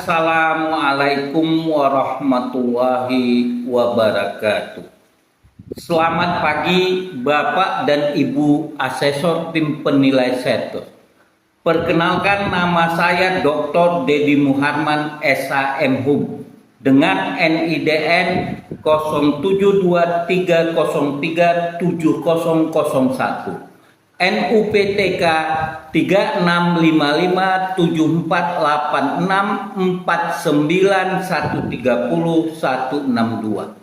Assalamualaikum warahmatullahi wabarakatuh. Selamat pagi Bapak dan Ibu Asesor Tim Penilai Setor. Perkenalkan, nama saya Dr. Dedi Muharman SHM dengan NIDN 0723037001. NUPTK 3655749619130162.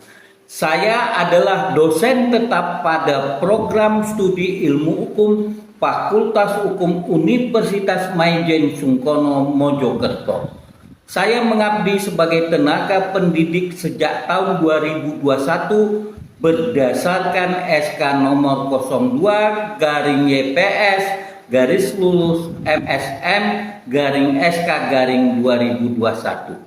Saya adalah dosen tetap pada program studi ilmu hukum Fakultas Hukum Universitas Maijen Sungkono Mojokerto. Saya mengabdi sebagai tenaga pendidik sejak tahun 2021 berdasarkan SK nomor 02-YPS-MSM-SK-2021.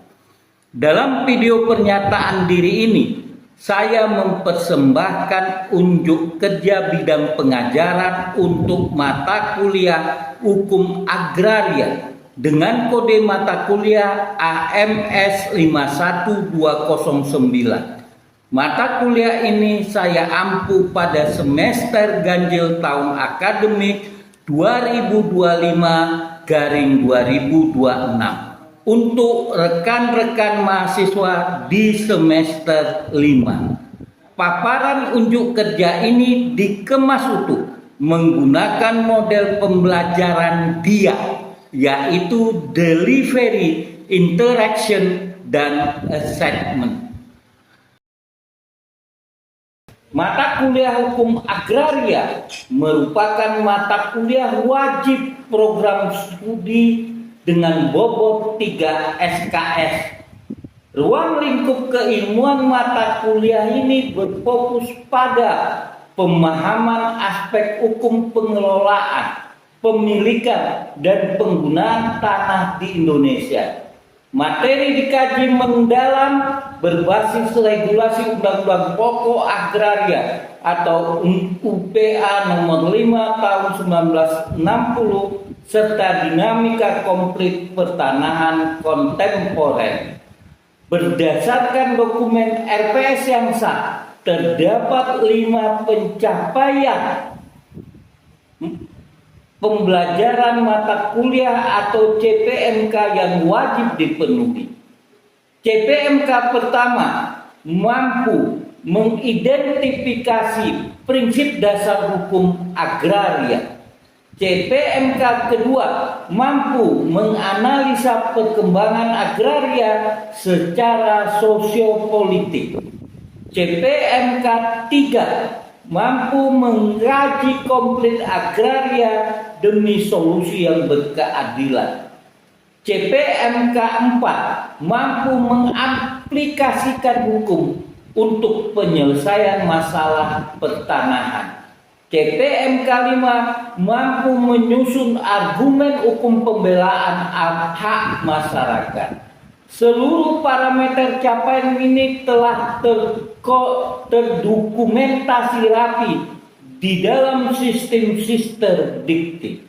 Dalam video pernyataan diri ini, saya mempersembahkan unjuk kerja bidang pengajaran untuk mata kuliah Hukum Agraria dengan kode mata kuliah AMS 51209. Mata kuliah ini saya ampu pada semester ganjil tahun akademik 2025-2026 untuk rekan-rekan mahasiswa di semester 5. Paparan unjuk kerja ini dikemas utuh menggunakan model pembelajaran DIA, yaitu Delivery, Interaction, dan Assessment. Mata kuliah Hukum Agraria merupakan mata kuliah wajib program studi dengan bobot 3 SKS. Ruang lingkup keilmuan mata kuliah ini berfokus pada pemahaman aspek hukum pengelolaan, pemilikan, dan penggunaan tanah di Indonesia. Materi dikaji mendalam berbasis regulasi Undang-Undang Pokok Agraria atau UPA nomor 5 tahun 1960 serta dinamika konflik pertanahan kontemporer. Berdasarkan dokumen RPS yang sah, terdapat 5 pencapaian pembelajaran mata kuliah atau CPMK yang wajib dipenuhi. CPMK pertama, mampu mengidentifikasi prinsip dasar hukum agraria. CPMK kedua, mampu menganalisa perkembangan agraria secara sosiopolitik. CPMK 3, mampu mengkaji konflik agraria demi solusi yang berkeadilan. CPMK 4, mampu mengaplikasikan hukum untuk penyelesaian masalah pertanahan. CPMK 5, mampu menyusun argumen hukum pembelaan hak masyarakat. Seluruh parameter capaian ini telah terdokumentasi rapi di dalam sistem dikti.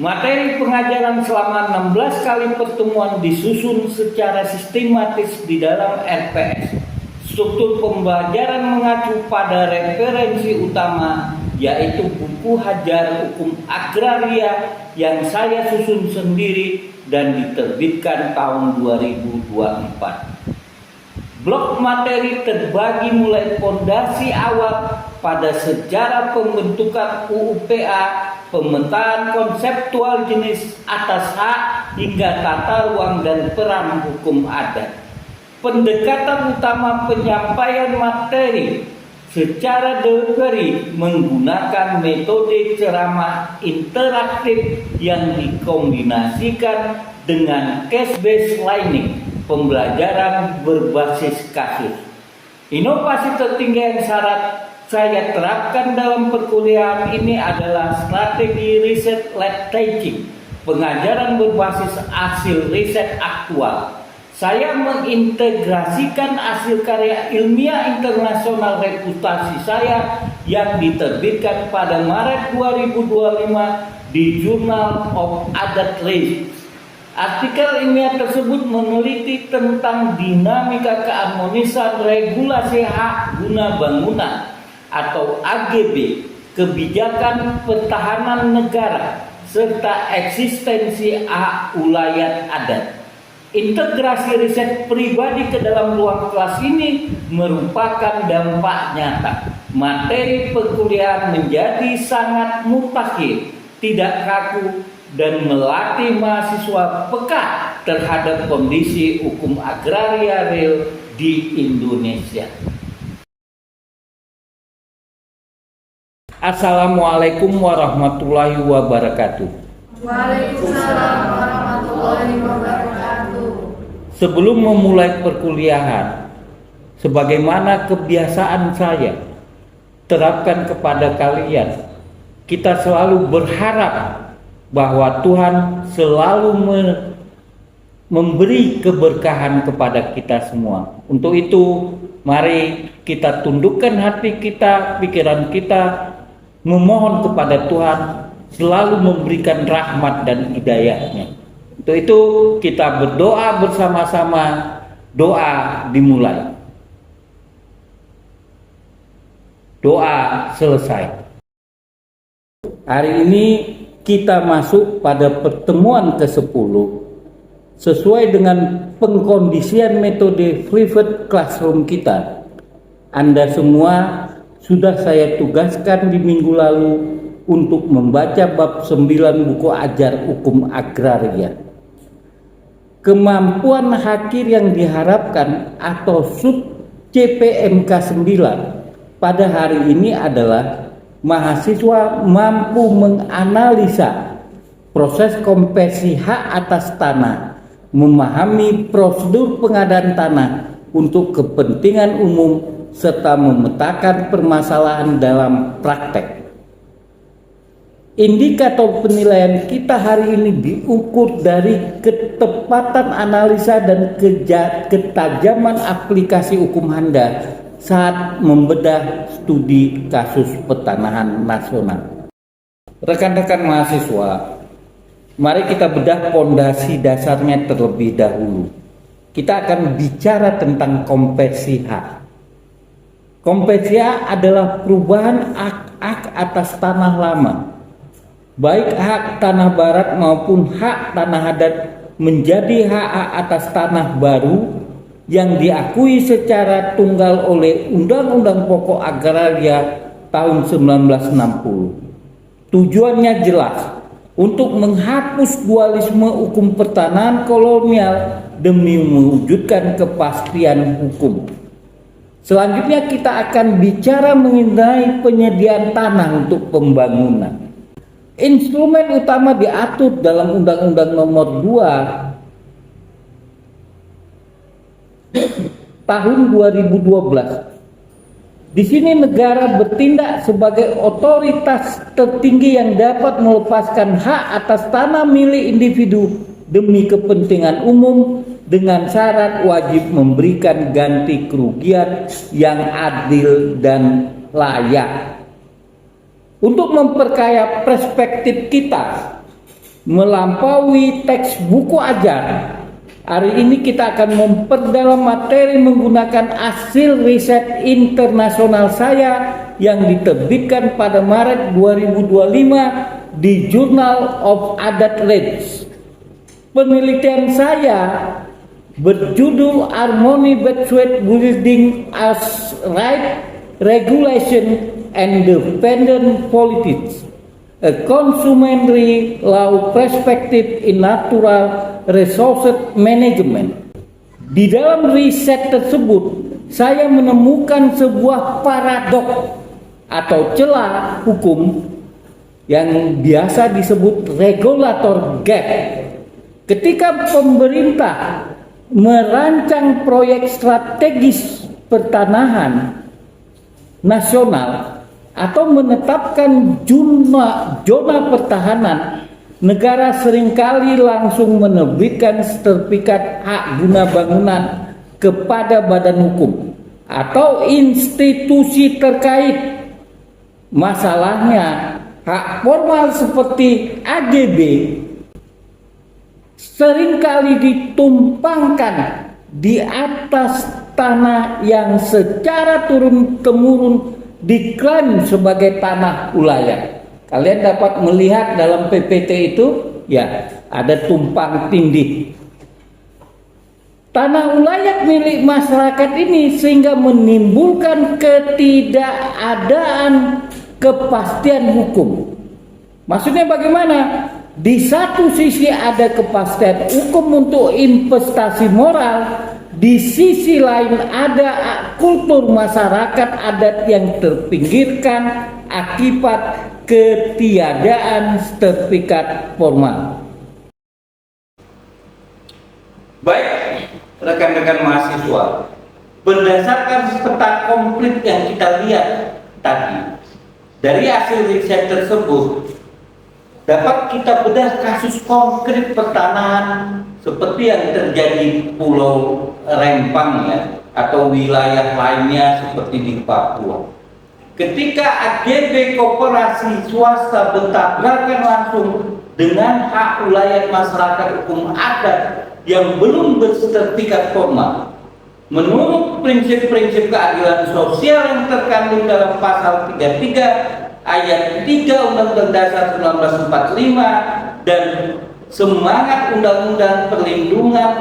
Materi pengajaran selama 16 kali pertemuan disusun secara sistematis di dalam RPS. Struktur pembelajaran mengacu pada referensi utama, yaitu buku Hajar Hukum Agraria yang saya susun sendiri dan diterbitkan tahun 2024. Blok materi terbagi mulai fondasi awal pada sejarah pembentukan UUPA, pemetaan konseptual jenis atas hak hingga tata ruang dan peran hukum adat. Pendekatan utama penyampaian materi secara delivery menggunakan metode ceramah interaktif yang dikombinasikan dengan case-based learning, pembelajaran berbasis kasus. Inovasi tertinggi yang saya terapkan dalam perkuliahan ini adalah strategi riset-led teaching, pengajaran berbasis hasil riset aktual. Saya mengintegrasikan hasil karya ilmiah internasional reputasi saya yang diterbitkan pada Maret 2025 di Journal of Adat Research. Artikel ilmiah tersebut meneliti tentang dinamika keharmonisan regulasi hak guna bangunan atau AGB, kebijakan pertahanan negara, serta eksistensi hak ulayat adat. Integrasi riset pribadi ke dalam ruang kelas ini merupakan dampak nyata. Materi perkuliahan menjadi sangat mutakhir, tidak kaku, dan melatih mahasiswa peka terhadap kondisi hukum agraria real di Indonesia. Assalamualaikum warahmatullahi wabarakatuh. Waalaikumsalam warahmatullahi wabarakatuh. Sebelum memulai perkuliahan, sebagaimana kebiasaan saya terapkan kepada kalian, kita selalu berharap bahwa Tuhan selalu memberi keberkahan kepada kita semua. Untuk itu, mari kita tundukkan hati kita, pikiran kita, memohon kepada Tuhan selalu memberikan rahmat dan hidayahnya. Untuk itu, kita berdoa bersama-sama. Doa dimulai. Doa selesai. Hari ini kita masuk pada pertemuan ke-10 sesuai dengan pengkondisian metode flipped classroom kita. Anda semua sudah saya tugaskan di minggu lalu untuk membaca bab 9 buku ajar hukum agraria. Kemampuan hakir yang diharapkan atau sub CPMK 9 pada hari ini adalah mahasiswa mampu menganalisa proses konversi hak atas tanah, memahami prosedur pengadaan tanah untuk kepentingan umum, serta memetakan permasalahan dalam praktek. Indikator penilaian kita hari ini diukur dari ketepatan analisa dan ketajaman aplikasi hukum Anda saat membedah studi kasus pertanahan nasional. Rekan-rekan mahasiswa, mari kita bedah pondasi dasarnya terlebih dahulu. Kita akan bicara tentang konversi hak. Konversi hak adalah perubahan hak atas tanah lama, baik hak tanah barat maupun hak tanah adat, menjadi hak atas tanah baru yang diakui secara tunggal oleh Undang-Undang Pokok Agraria tahun 1960. Tujuannya jelas, untuk menghapus dualisme hukum pertanahan kolonial demi mewujudkan kepastian hukum. Selanjutnya kita akan bicara mengenai penyediaan tanah untuk pembangunan. Instrumen utama diatur dalam Undang-Undang Nomor 2 tahun 2012. Di sini negara bertindak sebagai otoritas tertinggi yang dapat melepaskan hak atas tanah milik individu demi kepentingan umum dengan syarat wajib memberikan ganti kerugian yang adil dan layak. Untuk memperkaya perspektif kita melampaui teks buku ajar, hari ini kita akan memperdalam materi menggunakan hasil riset internasional saya yang diterbitkan pada Maret 2025 di Journal of Adat Rights. Penelitian saya berjudul Harmony Between Building as Right, Regulation and Dependent Politics, a Consumerary Law Perspective in Natural Resources Management. Di dalam riset tersebut, saya menemukan sebuah paradok atau celah hukum yang biasa disebut regulator gap. Ketika pemerintah merancang proyek strategis pertanahan nasional atau menetapkan zona pertahanan, negara seringkali langsung menerbitkan sertifikat hak guna bangunan kepada badan hukum atau institusi terkait. Masalahnya, hak formal seperti AGB seringkali ditumpangkan di atas tanah yang secara turun-temurun diklaim sebagai tanah ulayat. Kalian dapat melihat dalam PPT itu, ya, ada tumpang tindih. Tanah ulayat milik masyarakat ini sehingga menimbulkan ketidakadaan kepastian hukum. Maksudnya bagaimana? Di satu sisi ada kepastian hukum untuk investasi moral, di sisi lain ada kultur masyarakat adat yang terpinggirkan akibat ketiadaan sertifikat formal. Baik, rekan-rekan mahasiswa, berdasarkan peta komplit yang kita lihat tadi, dari hasil riset tersebut dapat kita bedah kasus konkret pertanahan seperti yang terjadi di Pulau Rempang, ya, atau wilayah lainnya seperti di Papua. Ketika AGB koperasi swasta bertabrakan langsung dengan hak ulayat masyarakat hukum adat yang belum bersertifikat formal, menurut prinsip-prinsip keadilan sosial yang terkandung dalam pasal 33 ayat 3 Undang-Undang Dasar 1945 dan semangat Undang-Undang Perlindungan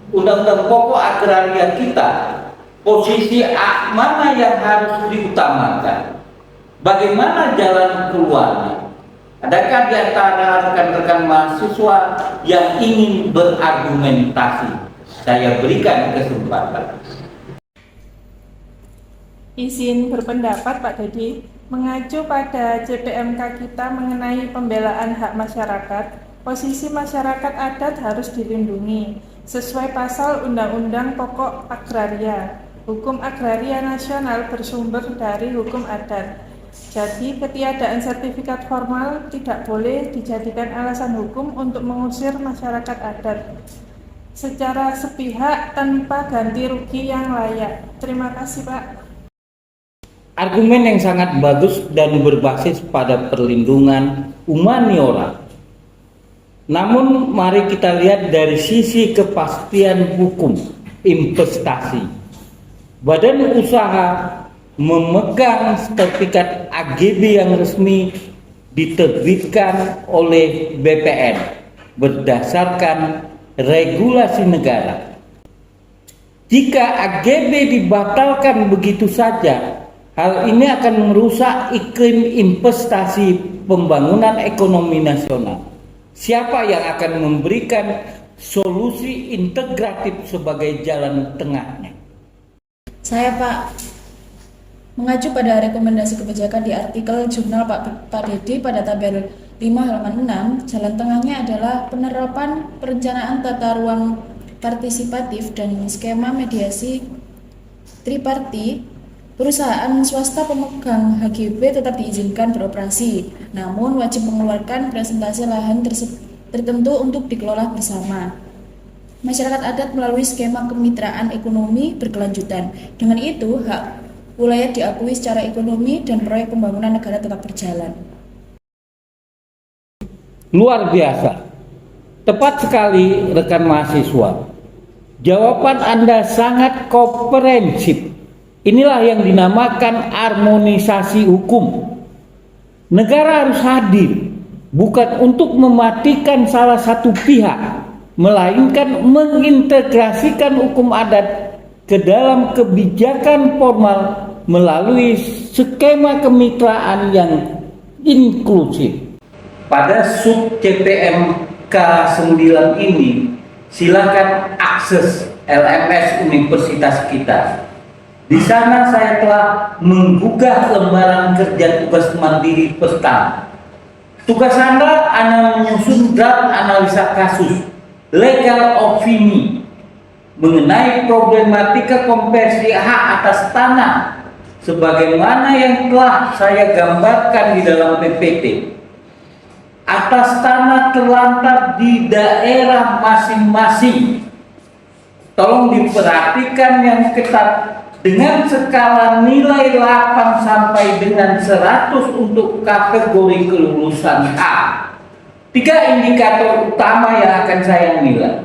Undang-Undang Pokok Agraria kita, posisi mana yang harus diutamakan? Bagaimana jalan keluarnya? Adakah di antara rekan-rekan mahasiswa yang ingin berargumentasi? Saya berikan kesempatan. Izin berpendapat, Pak Dedi. Mengacu pada CPMK kita mengenai pembelaan hak masyarakat, posisi masyarakat adat harus dilindungi sesuai pasal Undang-Undang Pokok Agraria. Hukum agraria nasional bersumber dari hukum adat. Jadi, ketiadaan sertifikat formal tidak boleh dijadikan alasan hukum untuk mengusir masyarakat adat secara sepihak tanpa ganti rugi yang layak. Terima kasih, Pak. Argumen yang sangat bagus dan berbasis pada perlindungan humaniora. Namun mari kita lihat dari sisi kepastian hukum investasi. Badan usaha memegang sertifikat AGB yang resmi diterbitkan oleh BPN berdasarkan regulasi negara. Jika AGB dibatalkan begitu saja, hal ini akan merusak iklim investasi pembangunan ekonomi nasional. Siapa yang akan memberikan solusi integratif sebagai jalan tengahnya? Saya, Pak. Mengacu pada rekomendasi kebijakan di artikel jurnal Pak Dedi pada tabel 5 halaman 6, jalan tengahnya adalah penerapan perencanaan tata ruang partisipatif dan skema mediasi triparti. Perusahaan swasta pemegang HGB tetap diizinkan beroperasi, namun wajib mengeluarkan presentasi lahan tertentu untuk dikelola bersama masyarakat adat melalui skema kemitraan ekonomi berkelanjutan. Dengan itu, hak wilayah diakui secara ekonomi dan proyek pembangunan negara tetap berjalan. Luar biasa. Tepat sekali rekan mahasiswa. Jawaban Anda sangat komprehensif. Inilah yang dinamakan harmonisasi hukum. Negara harus hadir, bukan untuk mematikan salah satu pihak, melainkan mengintegrasikan hukum adat ke dalam kebijakan formal melalui skema kemitraan yang inklusif. Pada sub CPMK 9 ini, silakan akses LMS Universitas kita. Di sana saya telah menggugah lembaran kerja tugas mandiri pertama. Tugas Anda menyusun draft analisa kasus legal opini mengenai problematika konversi hak atas tanah sebagaimana yang telah saya gambarkan di dalam PPT. Atas tanah terlantar di daerah masing-masing. Tolong diperhatikan yang ketat dengan skala nilai 8 sampai dengan 100 untuk kategori kelulusan A. Tiga indikator utama yang akan saya nilai.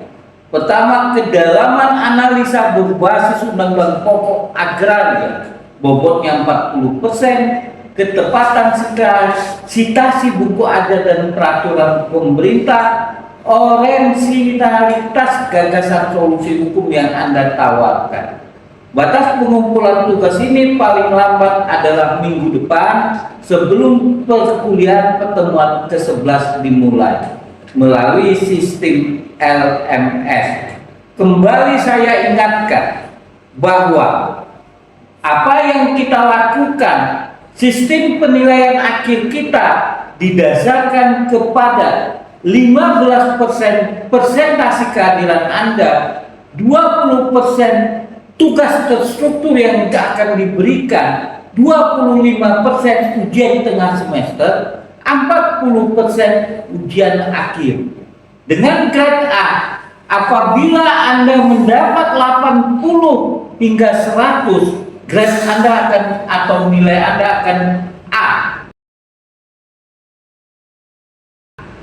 Pertama, kedalaman analisa berbasis undang-undang pokok agraria, bobotnya 40%, ketepatan sitasi buku adat dan peraturan pemerintah, originalitas gagasan solusi hukum yang Anda tawarkan. Batas pengumpulan tugas ini paling lambat adalah minggu depan sebelum perkuliahan pertemuan ke-11 dimulai melalui sistem LMS. Kembali saya ingatkan bahwa apa yang kita lakukan, sistem penilaian akhir kita didasarkan kepada 15% persentase keadilan Anda, 20% tugas terstruktur yang akan diberikan, 25% ujian tengah semester, 40% ujian akhir. Dengan grade A, apabila Anda mendapat 80 hingga 100, grade Anda akan atau nilai Anda akan A.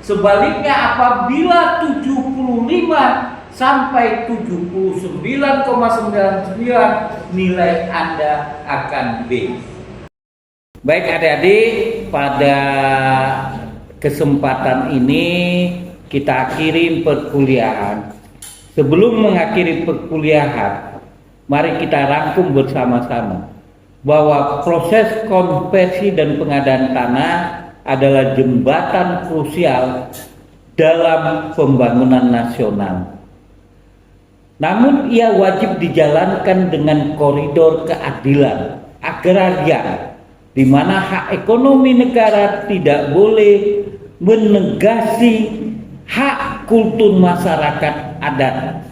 Sebaliknya apabila 75 sampai 79,99 nilai Anda akan B. Baik adik-adik, pada kesempatan ini kita akhiri perkuliahan. Sebelum mengakhiri perkuliahan, mari kita rangkum bersama-sama bahwa proses konversi dan pengadaan tanah adalah jembatan krusial dalam pembangunan nasional. Namun ia wajib dijalankan dengan koridor keadilan agraria, di mana hak ekonomi negara tidak boleh menegasi hak kultur masyarakat adat.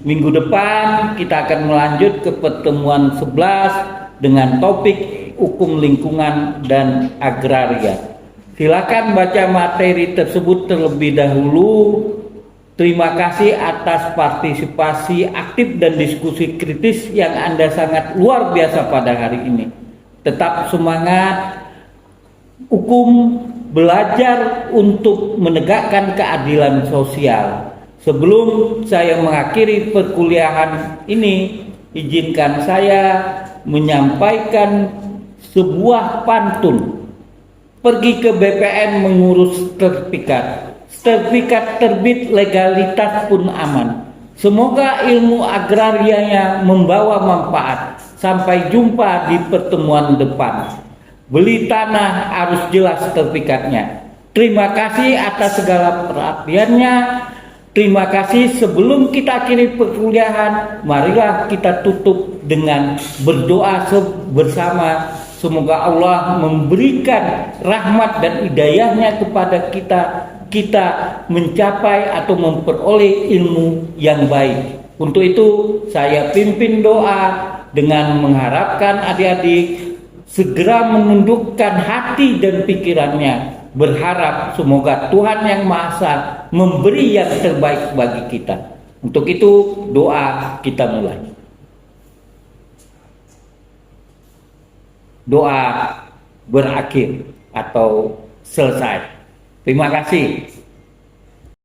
Minggu depan kita akan melanjut ke pertemuan 11 dengan topik hukum lingkungan dan agraria. Silakan baca materi tersebut terlebih dahulu. Terima kasih atas partisipasi aktif dan diskusi kritis yang Anda sangat luar biasa pada hari ini. Tetap semangat, hukum belajar untuk menegakkan keadilan sosial. Sebelum saya mengakhiri perkuliahan ini, izinkan saya menyampaikan sebuah pantun. Pergi ke BPN mengurus sertifikat. Sertifikat terbit, legalitas pun aman. Semoga ilmu agrarianya membawa manfaat. Sampai jumpa di pertemuan depan. Beli tanah harus jelas sertifikatnya. Terima kasih atas segala perhatiannya. Terima kasih. Sebelum kita akhiri perkuliahan, marilah kita tutup dengan berdoa bersama. Semoga Allah memberikan rahmat dan hidayahnya kepada kita mencapai atau memperoleh ilmu yang baik. Untuk itu saya pimpin doa dengan mengharapkan adik-adik segera menundukkan hati dan pikirannya, berharap semoga Tuhan Yang Maha Esa memberi yang terbaik bagi kita. Untuk itu doa kita mulai. Doa berakhir atau selesai. Terima kasih.